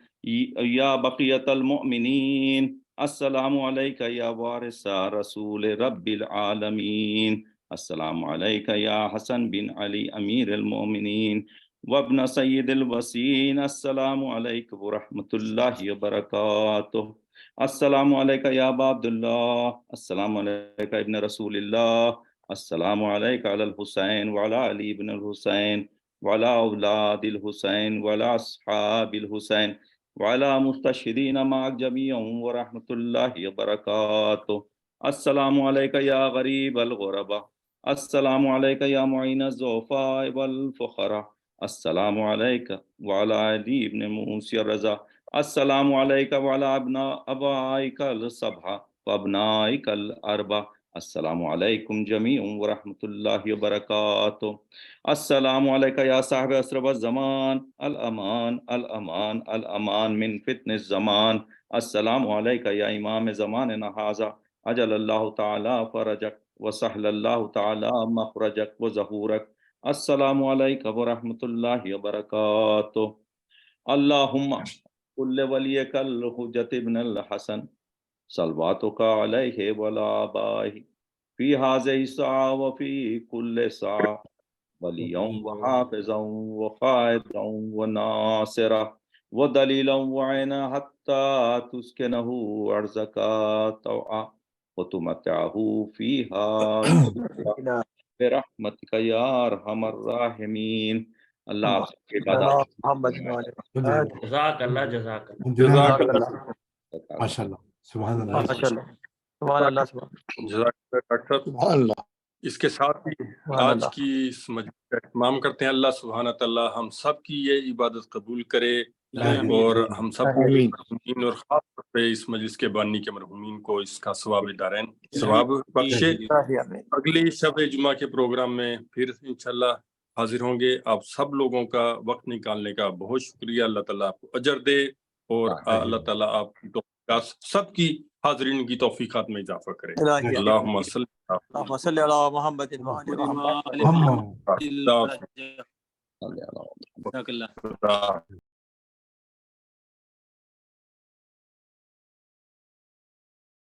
يا بقية المؤمنين، السلام عليك يا وارث رسول رب العالمين، السلام عليك يا حسن بن علي أمير المؤمنين وابن سيد الوسين، السلام عليك ورحمة الله وبركاته. السلام عليك يا أبا عبد الله، السلام عليك ابن رسول الله، السلام عليك على الحسين وعلى علي بن الحسين وعلى أولاد الحسين وعلى أصحاب الحسين وعلى مستشهدين معك جميعا ورحمة الله وبركاته. السلام عليك يا غريب الغرباء، السلام عليك يا معين الضعفاء والفقراء، السلام عليك وعلى علي بن موسى الرضا، السلام عليك وعلى أبائك السبعة وأبنائك الأربعة، السلام عليكم جميعا ورحمة الله وبركاته. السلام عليك يا صاحب أسرب الزمان، الأمان الأمان الأمان من فتن الزمان، السلام عليك يا إمام زماننا هذا، أجل الله تعالى فرجك وسهل الله تعالى مخرجك وظهورك، السلام عليك ورحمة الله وبركاته. اللهم كل وليك الحجة ابن الحسن صلواتك عليه وعلى آبائه في هذه الساعة وفي كل ساعة وليا وحافظا وقائدا وناصرا ودليلا وعينا حتى تسكنه أرزك طوعا وتمتعه فيها برحمتك يا أرحم الراحمين. اللہ آپ سب کے بعد جزاک اللہ جزاک اللہ جزاک اللہ ماشاء اللہ سبحان اللہ سبحان اللہ جزاک اللہ ڈاکٹر سبحان اللہ. اس کے ساتھ ہی آج کی اس مجلس کا اہتمام کرتے ہیں. اللہ سبحانہ تعالیٰ ہم سب کی یہ عبادت قبول کرے اور ہم سب کو مرحومین اور خاص طور پہ اس مجلس کے بانی کے مرحومین کو اس کا ثواب دارین ثواب بخشے. اگلی شب جمعہ کے پروگرام میں پھر انشاءاللہ حاضر ہوں گے. آپ سب لوگوں کا وقت نکالنے کا بہت شکریہ. اللہ تعالیٰ آپ کو اجر دے اور اللہ تعالیٰ آپ کی توفیقات سب کی حاضرین کی توفیقات میں اضافہ کرے. اللہم صلی علی محمد اللہ